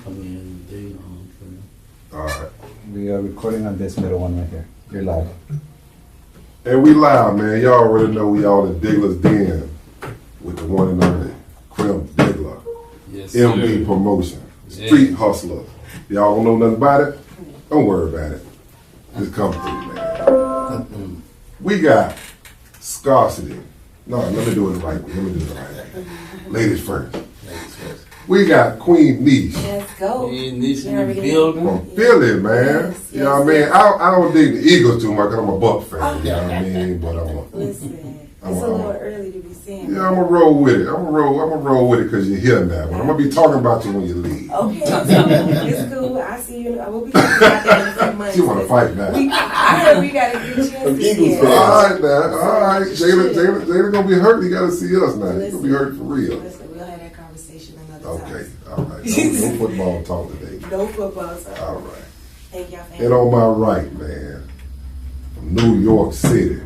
coming in today. All right. We are recording on this middle one right here. You're live. And we live, man. Y'all already know we all in Diggler's Den with the one and only Crim Diggler. Yes, MB sir. Promotion. Street Hustlerz. Y'all don't know nothing about it? Don't worry about it. Just come through, man. We got Scarcity. No, let me do it the right way. Ladies first. We got Queen Neesh. Let's go. Neesh in the building. From Philly, man. Yes, you know what I mean? I don't dig the Eagles too much because I'm a Buck fan. You know what I mean? But Listen, it's a little early to be saying. yeah, I'm gonna roll with it. I'm gonna roll with it because you're here now. But I'm gonna be talking about you when you leave. Okay, so it's cool. I see you. I will be talking about that in a few months. She wanna fight now. I heard we got a good chance. Eagles to All right, now. All right. Jayla gonna be hurt. You gotta see us now. You gonna be hurt for real. Listen, we'll have that conversation another Okay. time. All right. No football talk today. No football. So. All right. Thank y'all. And on my right, man, from New York City.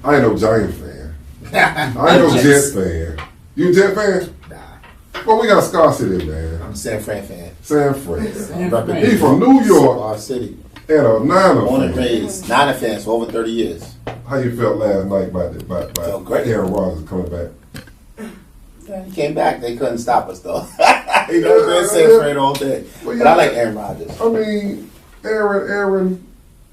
I ain't no Giant fan. I ain't no Jets fan. You a Jet fan? Nah, Well, we got Scarcity, man. I'm a San Fran fan. San Fran. Representing He from New York our city. and a Niner Born and fan. raised. Niner fans for over 30 years. How you felt last night Felt by great. Aaron Rodgers coming back? He came back. They couldn't stop us though. You know, they're San Fran all day. Well, But I like Aaron Rodgers. I mean, Aaron,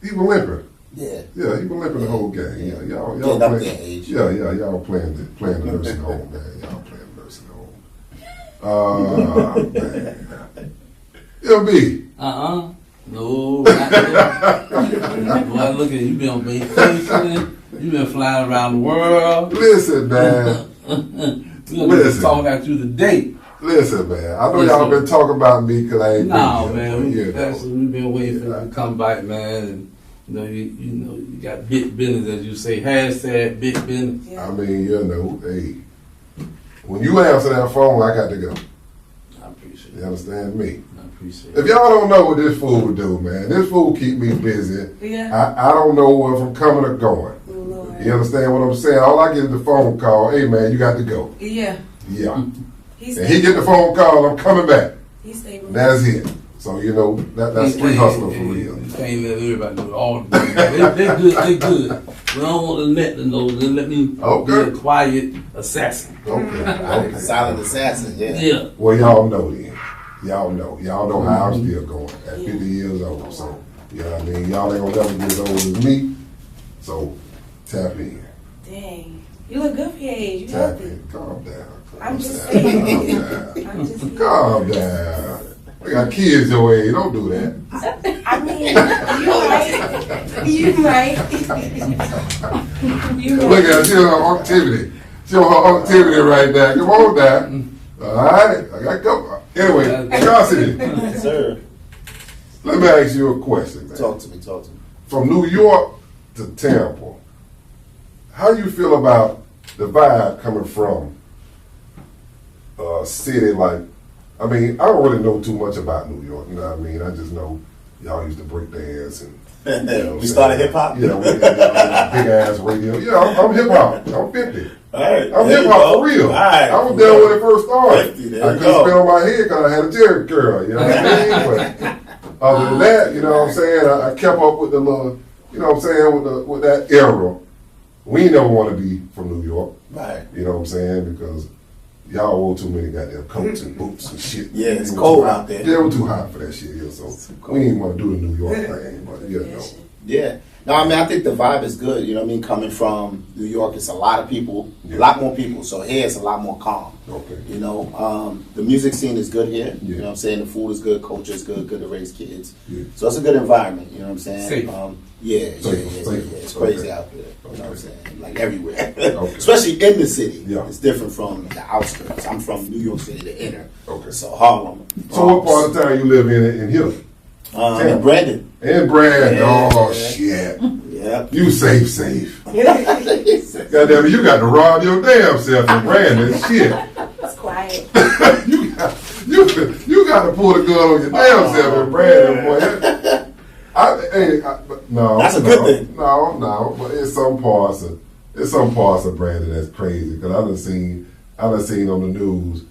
he was limping. Yeah. Yeah, he was limping the whole game. Yeah, y'all Getting up playing. there in age. Yeah, y'all playing the nursing home, man. Y'all playing the nursing home. Man. LB. No, not yet. Boy, look at you. Been on vacation. You been flying around the world. Listen, man. We're gonna just talk about you today. Listen, man. I know Listen. y'all been talking about me because I ain't No, been man. here. We've been waiting for you to come back, man. And, you got big business, as you say. Hashtag big business. I mean, hey, when you answer that phone, I got to go. I appreciate You it. understand me? I appreciate If it. y'all don't know what this fool do, man, this fool keep me busy. Yeah. I don't know if I'm coming or going. Oh, Lord. You understand what I'm saying? All I get is the phone call. Hey, man, you got to go. Yeah. Yeah. He's And he get the phone call. I'm coming back. He's stable. That's it. So you know that's Street Hustler for real. You can't let everybody know all the things. They good. They good. We don't want to let them know. They let me Okay. be a quiet assassin. Okay. Silent assassin. Yeah. Yeah. Well, y'all know then. Y'all know how I'm still going at 50 years old. So, you know what I mean? Y'all ain't gonna never get as old as me. So, tap in. Dang. You look good for your age. You Tap healthy. in. Calm down. I'm just Calm saying. down. I'm just Calm down. I got kids your age. Don't do that. I mean, you might. You might. Look at her. She on her activity. She on her activity right now. Come on down. All right. I got to go. Anyway, Scarcity, Yes, sir. let me ask you a question, man. Talk to me. From New York to Tampa, how you feel about the vibe coming from a city like, I mean, I don't really know too much about New York, you know what I mean? I just know y'all used to break dance and We started hip hop. yeah, we had big ass radio. Yeah, I'm hip hop. I'm 50. All right. I'm there hip you hop go. for real. All right. I was there when it first started. 50, there I you couldn't go. spit on my head because I had a Jerry curl. You know what I mean? But other than that, you know what I'm saying? I kept up with the little, you know what I'm saying, with that era. We never want to be from New York. Right. You know what I'm saying? Because y'all wore too many goddamn coats and boots and shit. Yeah, it's It was cold too hot. out there. Yeah, it was too hot for that shit here. So we didn't want to do the New York thing. But you know. Yeah. No, I mean, I think the vibe is good. You know what I mean? Coming from New York, it's a lot of people, Yeah. a lot more people. So here it's a lot more calm. Okay. You know, the music scene is good here. Yeah. You know what I'm saying? The food is good, culture is good, good to raise kids. Yeah. So it's a good environment. You know what I'm saying? Safe. Yeah. Safe. It's crazy Okay. out there. You know what I'm Okay. saying? Like everywhere. Okay. Especially in the city. Yeah. It's different from the outskirts. I'm from New York City, the inner. Okay. So Harlem. So what part of town you live in here? In Brandon. In Brandon. Yeah. Oh shit. Yep. You safe. Goddamn it, you got to rob your damn self in Brandon. Shit. It's quiet. you got to pull the gun on your damn self in Brandon, boy. No. That's a good thing. No, but it's some parts of Brandon that's crazy because I done seen on the news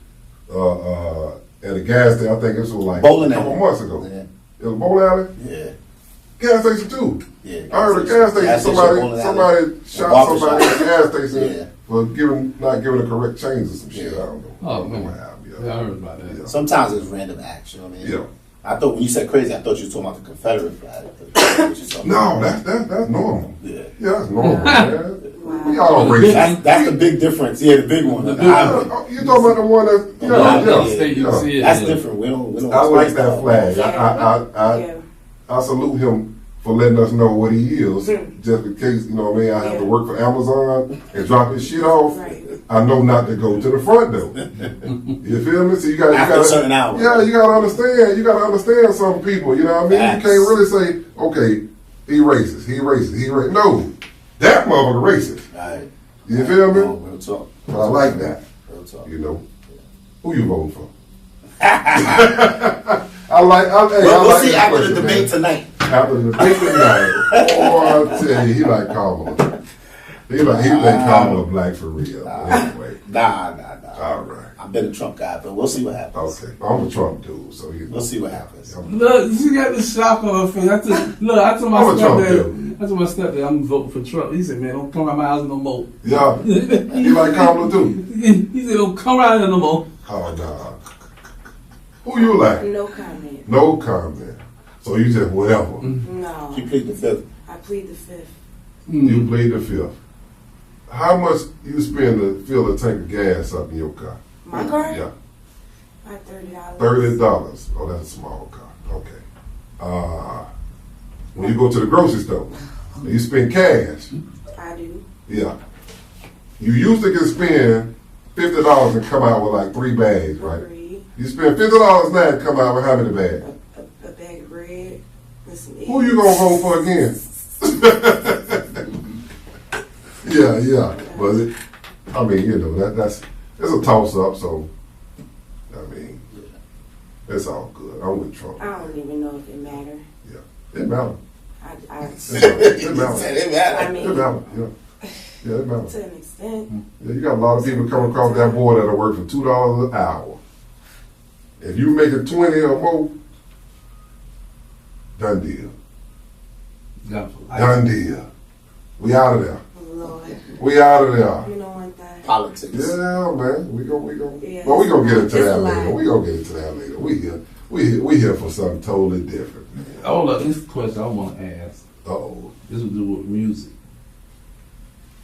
at a gas station. I think this was like Bowling a couple alley. months ago. Yeah. It was a bowling alley. Yeah. Gas station too. Yeah. I heard a gas station. Somebody shot barber somebody at shop. a gas station Yeah. for not giving the correct change or some shit. Yeah. I don't know. Oh, I don't know man. what happened. Yeah, I heard about that. Yeah. Sometimes it's random acts, you know what I mean? Yeah. I thought when you said crazy, I thought you were talking about the Confederate flag. What you talking No, about? that's normal. Yeah. Yeah, that's normal, man. We all racist. That's the big difference. Yeah, the big one. The The big highway. You talking about the one that? Yeah, Yeah, State you yeah. see it. That's yeah. different. We don't. I like that flag. Yeah. I salute him for letting us know what he is, just in case, you know what I mean, I have to work for Amazon and drop his shit off. Right. I know not to go to the front door. You feel me? So you got After a certain hour. Yeah, you gotta understand. You gotta understand some people. You know what I mean? Facts. You can't really say, okay, he racist, he racist, he racist. No, that motherfucker racist. Right. You feel me? Real talk. But I like that. Real talk. You know, who you voting for? I like. We'll like see that after question, the debate man. tonight. After the debate tonight, oh, I tell you, he like Kamala. He like Kamala black for real. Anyway, Nah. all right. I've been a Trump guy, but we'll see what happens. Okay, I'm a Trump dude, so you know. We'll see what happens. Look, she got the shock on her face. I told my I'm a Trump stepdad, I'm voting for Trump. He said, man, don't come around my house no more. Yeah, he like Kamala too. He said, don't come around here no more. Oh nah. Who you like? No comment. No comment. So you just whatever. No. You plead the fifth. I plead the fifth. You plead the fifth. How much you spend to fill a tank of gas up in your car? My car? Yeah. Like $30. $30. Oh, that's a small car. Okay. When you go to the grocery store, you spend cash. I do. Yeah. You usually can spend $50 and come out with like 3 bags, right? Agreed. You spend $50 now and come out with how many bags? A bag of bread with some eggs. Who you gonna vote for again? yeah. But I mean, you know, that's it's a toss up. So I mean, it's all good. I'm with Trump. I don't even know if it matters. Yeah, it matters. It matters. I mean, It matters. Yeah, it matters. to an extent. Yeah, you got a lot of people coming across that border that'll work for $2 an hour. If you make it 20 or more, done deal. Done deal. We out of there. Lord. We out of there. You know one thing. Politics. Yeah, man. We gonna. Yeah. But we gonna get into It's that a later. lie. We gonna get into that later. We here for something totally different, man. Oh, look, this is the question I want to ask. Uh-oh. This will do with music.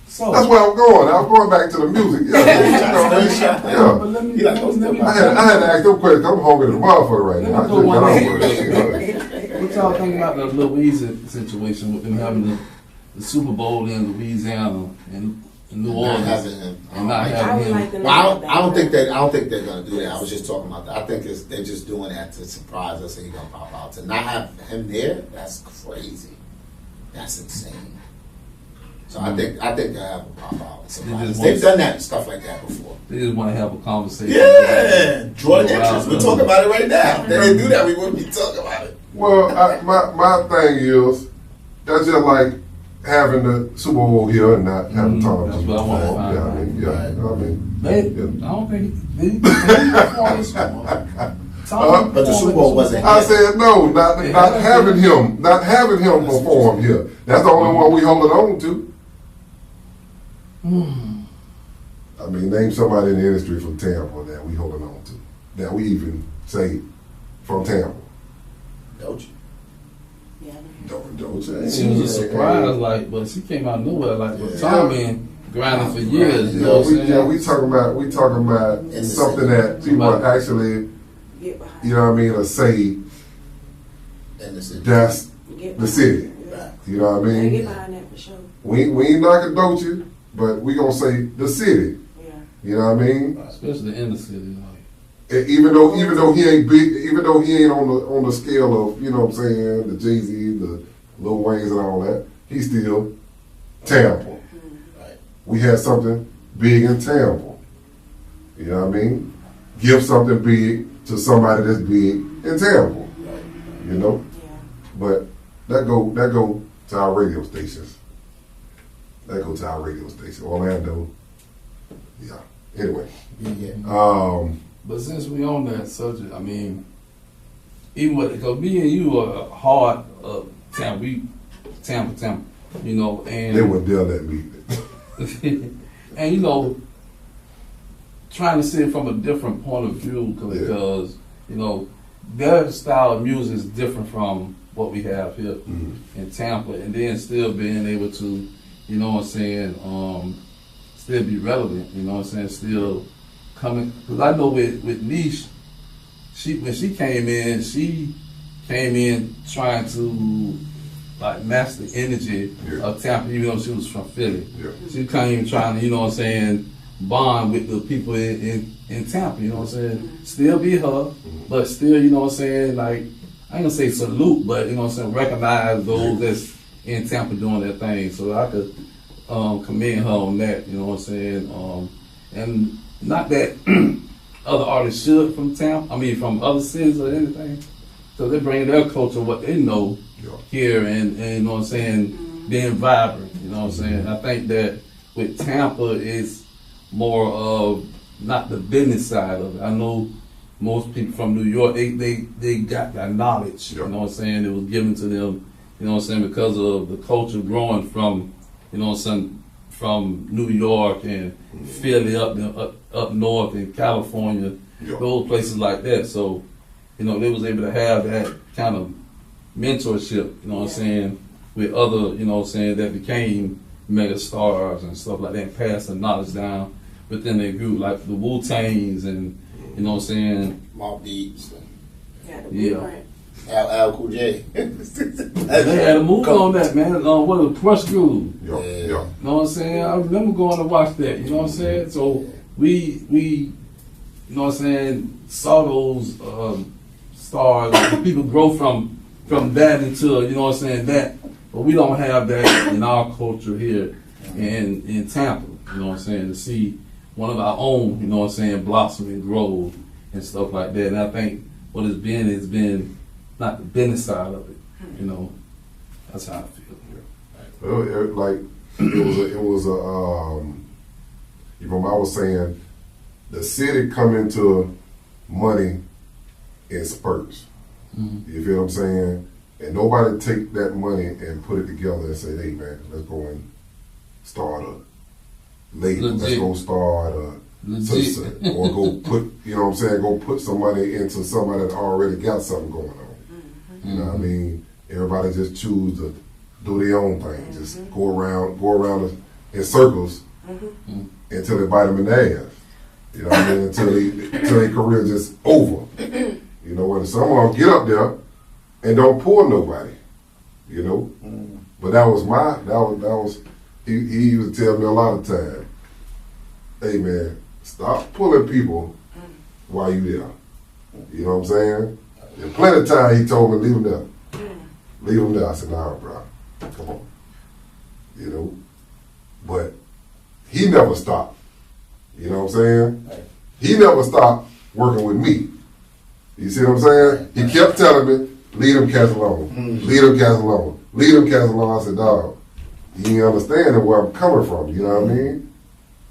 So, That's where I'm going. I was going back to the music. Yeah. but let me, You like those let me, stuff? I had to ask them questions. I'm hungry as a motherfucker right now. I just got off work. what y'all think about the Louisiana situation with them having the Super Bowl in Louisiana and in New Not Orleans having him. and not I would having like him? to know Well, I don't that. think they're gonna do that. I was just talking about that. I think they're just doing that to surprise us and he's gonna pop out. To not have him there, that's crazy. That's insane. So I think they'll have him pop out and surprise us. They've done that stuff like that before. They just want to have a conversation. Yeah, draw interest. We're talking about it right now. If they didn't do that, we wouldn't be talking about it. Well, my thing is, that's just like having the Super Bowl here and not having Tom. That's what I want to find Yeah, out. I mean, They, I don't think they performed this one. But the Super Bowl wasn't I said no, not having him perform here. That's the only one we holding on to. I mean, name somebody in the industry from Tampa that we holding on to, that we even say from Tampa. Don't you? Yeah. Don't say. She was a surprise, like, but she came out of nowhere, like, but Yeah. Tom been grinding for years. You know Yeah, what I'm saying? we talking about In the something city. that people actually, Get behind. you know what I mean, or say In the city. that's Get the behind. city. Yeah. You know what I Yeah, mean? get behind that for sure. We ain't knocking Dochi, but we gonna say the city. Yeah. You know what I mean? Especially in the city, like. Even though he ain't big, even though he ain't on the scale of, you know what I'm saying, the Jay-Z, the Lil Wayne's and all that, he's still Tampa. Right. We had something big in Tampa. You know what I mean? Give something big to somebody that's big in Tampa. You know? Yeah. But that go to our radio stations. That go to our radio station. Orlando. Yeah. Anyway. Yeah. But since we on that subject, I mean, even with, because me and you are hard Tampa, you know, and They wouldn't dare let me. and you know, trying to see it from a different point of view because you know their style of music is different from what we have here in Tampa, and then still being able to, you know what I'm saying, still be relevant, you know what I'm saying, still coming. Because I know with Neesh, when she came in trying to like match the energy of Tampa, even though she was from Philly. Yeah. She came trying to, you know what I'm saying, bond with the people in Tampa, you know what I'm saying? Still be her, but still, you know what I'm saying, like, I ain't gonna say salute, but, you know what I'm saying, recognize those that's in Tampa doing their thing. So I could commend her on that, you know what I'm saying? And not that other artists should from Tampa, I mean from other cities or anything. So they bring their culture, what they know here and you know what I'm saying, being vibrant, you know what I'm saying? I think that with Tampa it's more of not the business side of it. I know most people from New York, they got that knowledge, you know what I'm saying? It was given to them, you know what I'm saying, because of the culture growing from, you know what I'm saying, from New York and Philly up north in California, those places like that. So, you know, they was able to have that kind of mentorship, you know what I'm saying, with other, you know what I'm saying, that became mega stars and stuff like that, and pass the knowledge down within their group, like the Wu-Tangs and, you know what I'm saying? Mobb Deeps. Yeah. Al Cool J. They had a movie on that, man. What a Crush Groove. Yeah. You know what I'm saying? I remember going to watch that, you know what I'm saying? So we you know what I'm saying, saw those stars, people grow from that into, you know what I'm saying, that, but we don't have that in our culture here in Tampa, you know what I'm saying, to see one of our own, you know what I'm saying, blossom and grow and stuff like that. And I think what it's been not the business side of it, you know. That's how I feel. Well, it was a you know, I was saying the city come into money in spurts. You feel what I'm saying? And nobody take that money and put it together and say, hey man, let's go and start a label. Let's go start or go put, you know what I'm saying, go put some money into somebody that already got something going on. You know what I mean? Everybody just choose to do their own thing. Just go around in circles until they bite them in the ass. You know what I mean? Until their career just over. You know, and some of them get up there and don't pull nobody. You know? But that was he used to tell me a lot of times, hey man, stop pulling people while you there. You know what I'm saying? And plenty of time he told me, leave them there. Leave them there. I said, nah, bro, come on. You know? But he never stopped. You know what I'm saying? He never stopped working with me. You see what I'm saying? He kept telling me, leave them cats alone. Leave them cats alone. Leave them cats alone. I said, dog, you ain't understanding where I'm coming from. You know what I mean?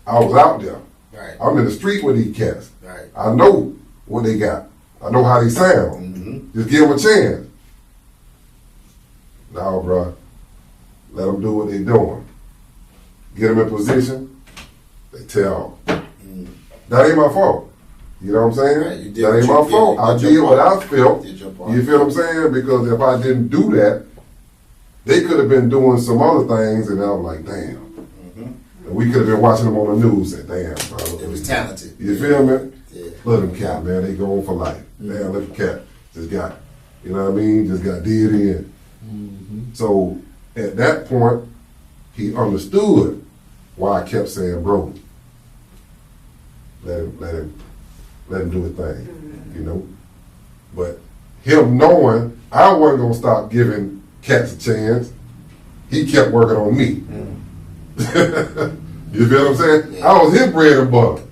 I was out there. Right. I'm in the street with these cats. Right. I know what they got. I know how they sound. Just give them a chance. No, bro. Let them do what they doing. Get them in position. They tell. That ain't my fault. You know what I'm saying? Right, that ain't my fault. I did what I felt. You feel what I'm saying? Because if I didn't do that, they could have been doing some other things, and I'm like, damn. And we could have been watching them on the news and damn, bro. It was talented. You feel me? Yeah. Let them cat, man. They going for life. Damn, let them cat. Just got, you know what I mean? Just got did in. So at that point, he understood why I kept saying, bro, let him do his thing, you know. But him knowing I wasn't gonna stop giving cats a chance, he kept working on me. You feel what I'm saying? Yeah. I was his bread and butter.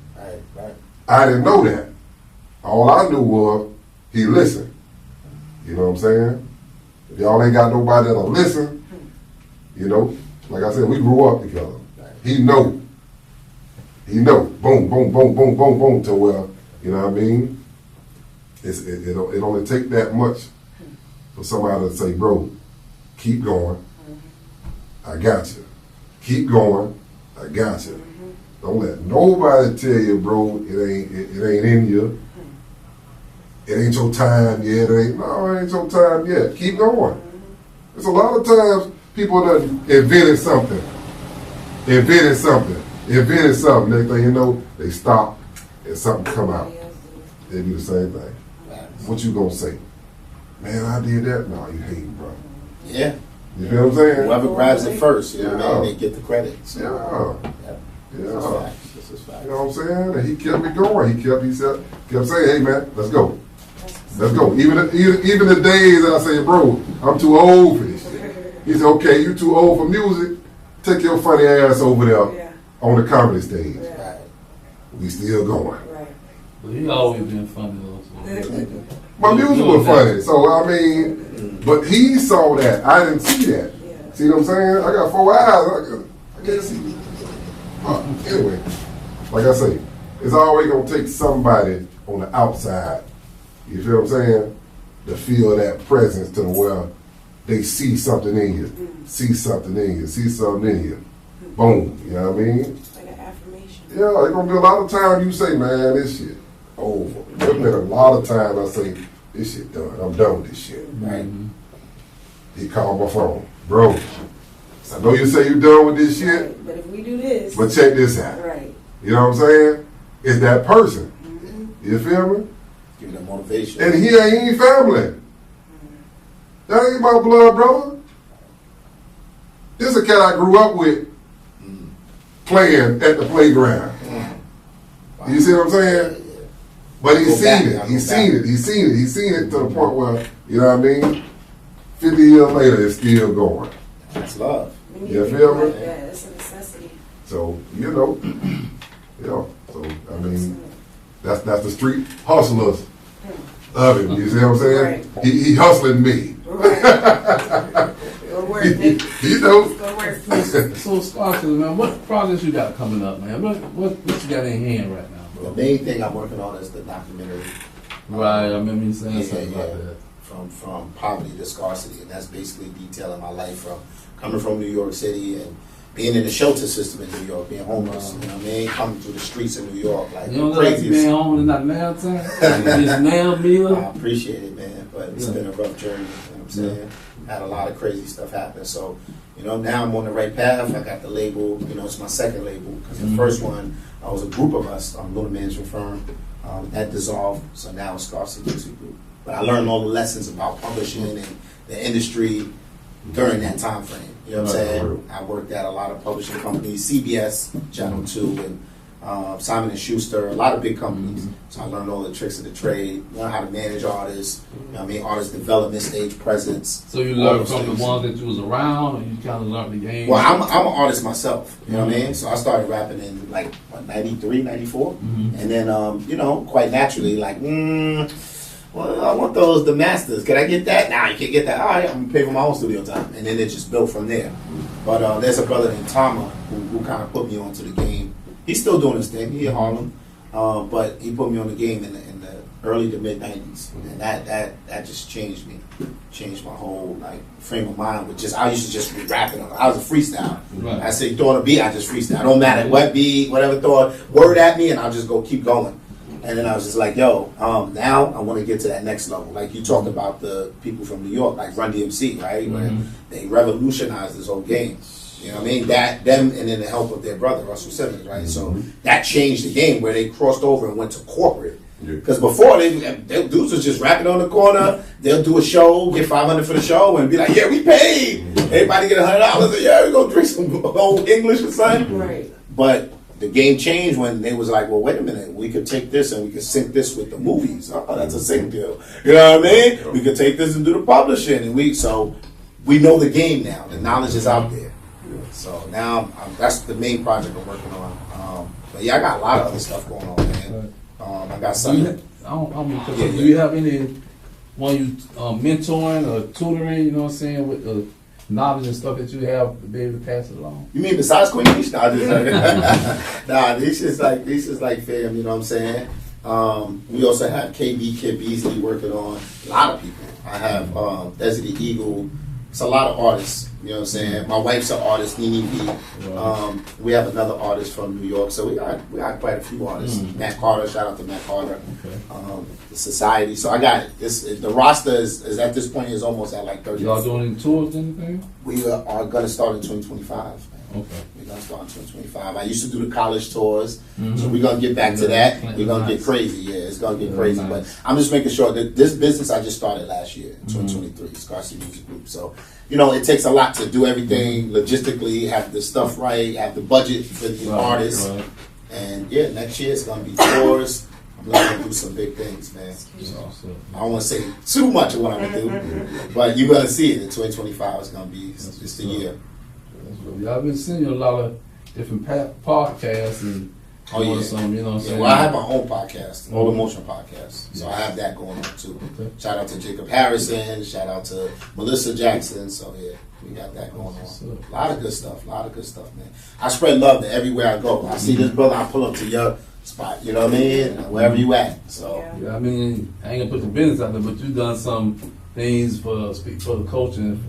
Right. I didn't know that. All I knew was he listened. You know what I'm saying? If y'all ain't got nobody that'll listen, you know, like I said, we grew up together. He know. Boom, boom, boom, boom, boom, boom, to where You know what I mean? It only take that much for somebody to say, bro, keep going. I got you. Keep going. I got you. Don't let nobody tell you, bro, it ain't in you. It ain't your time yet. It ain't your time yet. Keep going. There's a lot of times people done invented something. Next thing you know, they stop and something come out. They do the same thing. What you gonna say? Man, I did that. No, you hating, bro. Yeah. You feel what I'm saying? Whoever grabs it first, you know what I mean? They get the credit. So, Yeah. This is facts. This is facts. You know what I'm saying? And he kept me going. He kept saying, hey man, let's go. Let's go. Even the days that I say, bro, I'm too old for this shit. He said, okay, you too old for music. Take your funny ass over there on the comedy stage. Right. We still going. Right. But he always been funny though. So. My music was funny. So, I mean, but he saw that. I didn't see that. Yeah. See what I'm saying? I got 4 eyes. I can't see. Anyway, like I say, it's always going to take somebody on the outside, you feel what I'm saying, to feel that presence to where they see something in you, see something in you. Boom, you know what I mean? Like an affirmation. Yeah, there's going to be a lot of time you say, man, this shit over. There's been a lot of time I say, this shit done. I'm done with this shit. Right. He called my phone. Bro, I know you say you're done with this shit, Right. But if we do this. but check this out. Right. You know what I'm saying? It's that person. You feel me? Give them motivation. And he ain't family. That ain't my blood brother. This is a cat I grew up with playing at the playground. You see what I'm saying? But he's seen it. He's seen it to the point where, you know what I mean? 50 years later, it's still going. That's love. You feel me? Yeah, it's a necessity. So, you know, so, I mean, that's the street hustlers of him. You see what I'm saying? Right. He hustling me. Right. It'll work. You know. It's gonna work. So Scarcity, man, what projects you got coming up, man? What you got in hand right now, The bro? main thing I'm working on is the documentary. Right, I remember you saying something Yeah. about that. From poverty to scarcity, and that's basically detailing my life from coming from New York City and being in the shelter system in New York, being homeless. You know what I mean? Coming through the streets of New York, like You don't look like you craziest. been home and not nail time? You just nailed me I up? appreciate it, man, but it's Yeah. been a rough journey. You know what I'm saying? Had a lot of crazy stuff happen. So, you know, now I'm on the right path. I got the label. You know, it's my second label because the first one, I was a group of us, Little Management Firm, that dissolved. So now it's Scarcity Music Group. But I learned all the lessons about publishing and the industry during that time frame. You know what I'm saying? I worked at a lot of publishing companies, CBS, Channel 2, and Simon & Schuster, a lot of big companies. So I learned all the tricks of the trade, learned how to manage artists, you know what I mean, artist development, stage presence. So you all learned those from the things. ones that you was around, or you kind of learned the game? Well, I'm an artist myself, you know what I mean? So I started rapping in like, what, 93, 94? And then, you know, quite naturally, like, well, I want the masters. Can I get that? Nah, you can't get that. All right, I'm gonna pay for my own studio time. And then it just built from there. But there's a brother named Tama who kind of put me onto the game. He's still doing his thing. He in Harlem. But he put me on the game in the early to mid 90s. And that just changed me. Changed my whole like frame of mind with I used to just be rapping. I was a freestyle. Right. I say throw on a beat, I just freestyle. Don't matter what beat, whatever, throw a word at me and I'll just go keep going. And then I was just like, yo, now I want to get to that next level. Like you talked about the people from New York, like Run DMC, right? Where they revolutionized this whole game. You know what I mean? Them and then the help of their brother, Russell Simmons, right? So that changed the game where they crossed over and went to corporate. Because before, they dudes was just rapping on the corner. They'll do a show, get $500 for the show, and be like, yeah, we paid. Everybody get $100. And, yeah, we go drink some old English or something. Right. But the game changed when they was like, well, wait a minute, we could take this and we could sync this with the movies. Oh, that's a sync deal. You know what I mean? We could take this and do the publishing. And so we know the game now. The knowledge is out there. So now that's the main project I'm working on. But yeah, I got a lot of other stuff going on, man. I got something. Do you have any one you mentoring or tutoring, you know what I'm saying, with the knowledge and stuff that you have to be able to pass it along? You mean besides Queen Neesh? Nah, Neesh is like fam, you know what I'm saying? We also have KB Kid Beasley working on a lot of people. I have Desert Eagle. It's a lot of artists. You know what I'm saying? My wife's an artist, Nene B. We have another artist from New York. So we got quite a few artists. Matt Carter, shout out to Matt Carter. The Society. So I got this. The roster is at this point is almost at like 30. Y'all doing any tours or anything? We are gonna start in 2025. Man. Okay. We're gonna start in 2025. I used to do the college tours, so we're gonna get back to that. We're gonna get crazy. Yeah, it's gonna get crazy. Nice. But I'm just making sure that this business I just started last year, 2023, Scarcity Music Group. So, it takes a lot to do everything logistically, have the stuff right, have the budget for the artists. Right. And yeah, next year it's gonna be tours. I'm gonna do some big things, man. So I don't want to say too much of what I'm gonna do, but you're gonna see it in 2025. It's gonna be just the year. Yeah, I've been seeing a lot of different podcasts and some, you know what I'm saying? Well, I have my own podcast, All Emotion Podcast. So I have that going on too. Okay. Shout out to Jacob Harrison, shout out to Melissa Jackson. So yeah, we got that going on. A lot of good stuff, man. I spread love to everywhere I go. I see this brother, I pull up to your spot, you know what I mean? Wherever you at. So yeah, I mean, I ain't gonna put the business out there, but you done some things for the culture and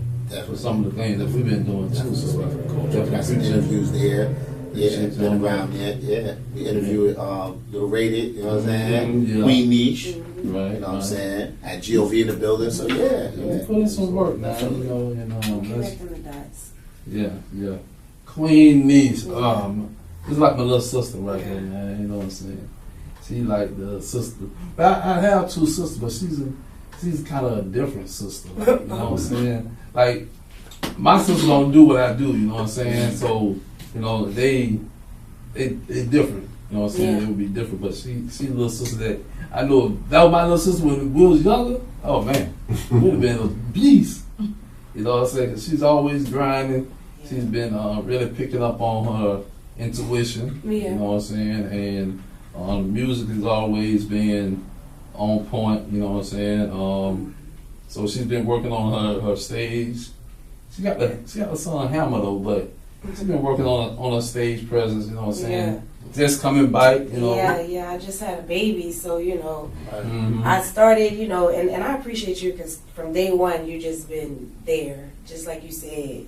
for some of the things that we've been doing too. So got some interviews there. Yeah, been around there. Yeah, we interviewed Little Rated, you know what I'm saying? Yeah. Queen Neesh, right? You know what I'm saying? Had GOV in the building, so yeah. Put in some work now, Connecting the dots. Yeah. Queen Neesh, it's like my little sister right here, man. You know what I'm saying? She like the sister. But I have two sisters, but she's kind of a different sister. Like, you know what I'm saying? Like my sister don't do what I do. You know what I'm saying? So they different. You know what I'm saying? Yeah. They would be different. But she a little sister that I know. That was my little sister when we was younger. Oh man, would have been a beast. You know what I'm saying? 'Cause she's always grinding. Yeah. She's been really picking up on her intuition. Yeah. You know what I'm saying? And music has always been on point. You know what I'm saying? So she's been working on her stage. She got a son Hammer though, but she's been working on her stage presence. You know what I'm saying? Yeah. Just coming back. Yeah. I just had a baby, so I started. And I appreciate you because from day one you just been there, just like you said.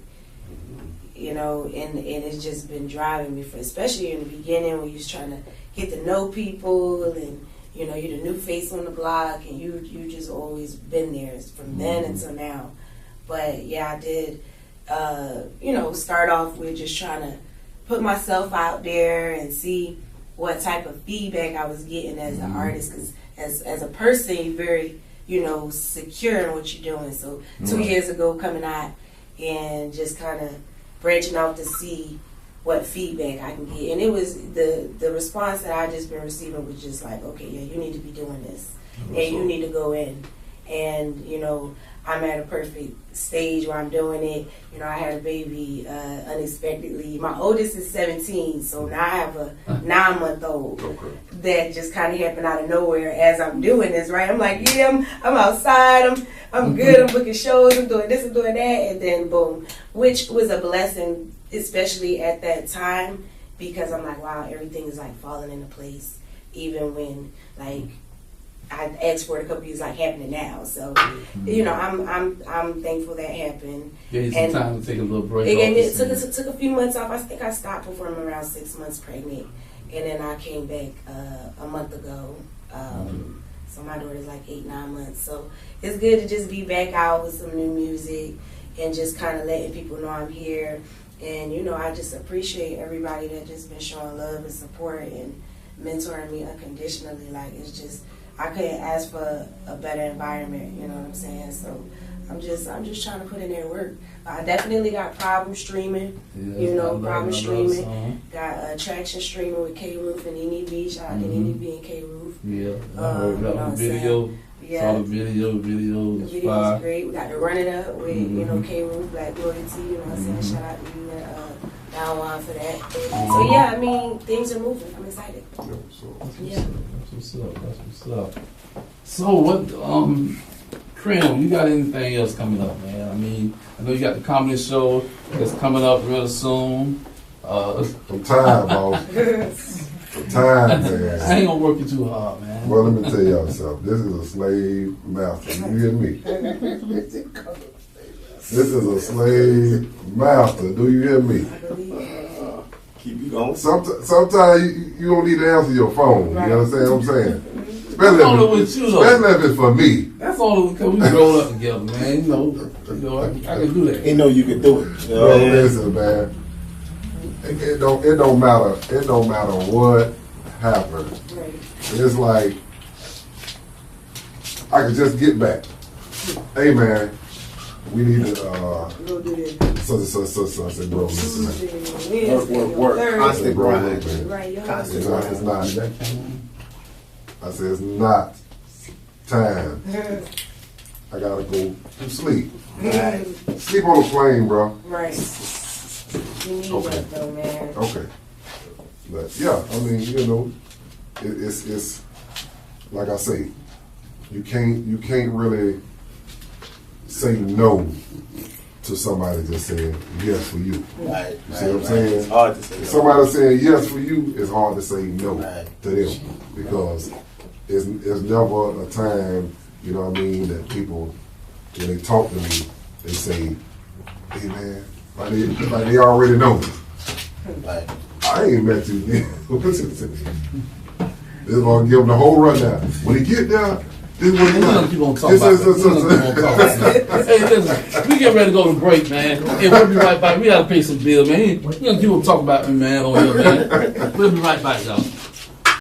And it's just been driving me especially in the beginning when you was trying to get to know people and you're the new face on the block and you just always been there from then until now. But yeah, I did start off with just trying to put myself out there and see what type of feedback I was getting as an artist, because as a person you're very secure in what you're doing. So 2 years ago coming out and just kind of branching off to see what feedback I can get. And it was the response that I just been receiving was just like, okay, yeah, you need to be doing this. And you need to go in. And, I'm at a perfect stage where I'm doing it. I had a baby unexpectedly. My oldest is 17, so now I have a 9-month-old that just kind of happened out of nowhere as I'm doing this, right? I'm like, yeah, I'm outside, I'm good, I'm booking shows, I'm doing this, I'm doing that, and then boom, which was a blessing, especially at that time, because I'm like, wow, everything is like falling into place, even when like I asked for it a couple years, like happening now. So, I'm thankful that happened. Gave you some time to take a little break. It took a few months off. I think I stopped performing around 6 months pregnant, and then I came back a month ago. So my daughter's like 8-9 months. So it's good to just be back out with some new music and just kind of letting people know I'm here. And I just appreciate everybody that just been showing love and support and mentoring me unconditionally. Like it's just. I couldn't ask for a better environment, you know what I'm saying? So I'm just trying to put in there work. I definitely got problem streaming, problem streaming. Got traction streaming with K-Roof and Nene B. Shout out to Nene B and K-Roof. Yeah, I heard about the video. Yeah. Saw the video. The video was great. We got to run it up with, K-Roof, Black Loyalty, you know what I'm saying? Shout out to you and Down One for that. So yeah, I mean, things are moving. I'm excited. Yeah. That's what's up. So what, Krim, you got anything else coming up, man? I mean, I know you got the comedy show that's coming up real soon. I'm tired, boss. I'm tired, man. I ain't gonna work you too hard, man. man. Well, let me tell y'all something. This is a slave master. You hear me? This is a slave master. Do you hear me? Keep you going. Sometimes you don't need to answer your phone. Right. You understand what I'm saying? That's only with you, though. Especially if it's for me. That's only because we roll up together, man. You know I can do that. He know you can do it. You know Bro, what I mean? listen, man. It don't matter. It don't matter what happened. Right. It's like I could just get back. Hey, man, we need to Go do this. so bro, listen, man. Work. Constant Bro, grind. look, man. Right, yo. Constant It's not. I said it's not time. I gotta go to sleep. Sleep on the plane, bro. Right. You need Okay. that though, man. Okay. But yeah, I mean, you know, it's like I say, you can't really say no to somebody just saying yes for you. Right. You see what I'm saying? It's hard to say. If somebody saying yes for you, it's hard to say no Right. to them because it's never a time, you know what I mean, that people, when they talk to me, they say, hey man, like they already know me. Right. I ain't met you. This is gonna give him the whole rundown. When he get there, this is what he We're gonna like. keep on talking about that. Hey, listen, we get ready to go to break, man. And we'll be right back. We gotta pay some bills, man. We're gonna keep on talking about me, man, on here, man. We'll be right back, y'all.